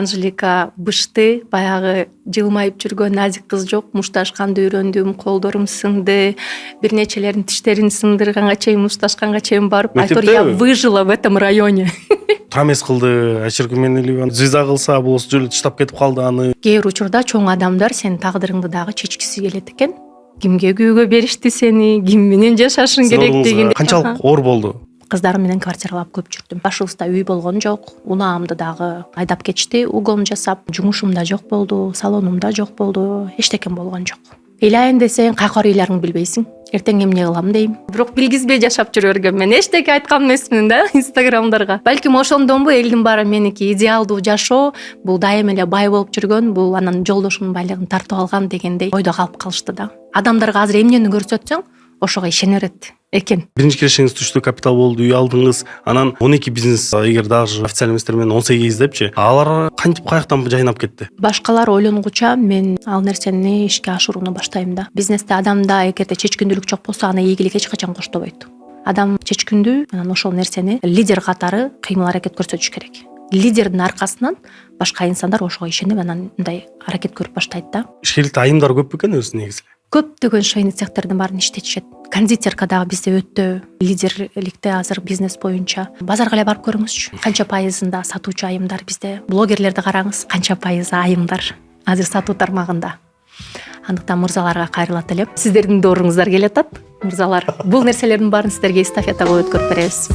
Анжелика бышты, баягы жылмайып жүргөн назик кыз жок. Мушташканды үйрөндүм, колдорум сынды, бир нечелердин тиштерин сындырганга чейин, мушташканга чейин барып, айтор я выжила в этом районе. Тамес кылды, Ачыркы менен звезда кылса, бул жолу таштап кетип калды аны. Кээ бир учурда чоң адамдар сенин тагдырыңды дагы чечкиси келет экен. Кимге күйгө беришти сени, ким менен жашашың керек деген. Канчалык оор болду? Кыздарым менен квартиралап көп жүрдүм. Башыбызда үй болгон жок. Унаамды дагы айдап кетишти, угол жасап. Жумушум да жок болду, салонум да жок болду. Эчтекем болгон жок. Ыйлайын десең, кайкар ыйларыңды билбейсиң. Эртең эмне кылам дейм. Бирок билгизбей жашап жүрө бергем. Мен эчтеке айткан эмесмин да инстаграмдарга. Балким ошондонбу элдин баары меники идеалдуу жашоо, бул дайым эле бай болуп жүргөн, бул анан жолдошунун байлыгын тартып алган дегендей ойдо калып калышты да. Адамдарга азыр эмнени көрсөтсөң, ошого ишене берет экен. Биринчи кирешиңиз түштүү капитал болду, үй алдыңыз. Анан 12 бизнес, эгер даже официалдуу эместер менен 18 депчи, алар кантип каяктан жайнап кетти? Башкалар ойлонгуча мен ал нерсени ишке ашырууну баштайм да. Бизнесте адамда эгерде чечкиндүүлүк жок болсо, аны ийгилик эч качан коштобойт. Адам чечкиндүү, анан ошол нерсени лидер катары кыймыл аракет көрсөтүш керек. Лидердин аркасынан башка инсандар ошого ишенип, анан мындай аракет көрүп баштайт да. Ишкерликте айымдар көп экен өзү негизи. Көптөгөн шойын цехтердин баарын иштетишет. Кондитерка дагы бизде өтө лидерликте азыр бизнес боюнча. Базарга эле барып көрүңүзчү. Канча пайызында сатуучу айымдар бизде. Блогерлерди караңыз, канча пайызы айымдар азыр сатуу тармагында. Андыктан мырзаларга кайрылат элем. Сиздердин дооруңуздар келатат, мырзалар. Бул нерселердин баарын сиздерге эстафетага өткөрүп беребиз.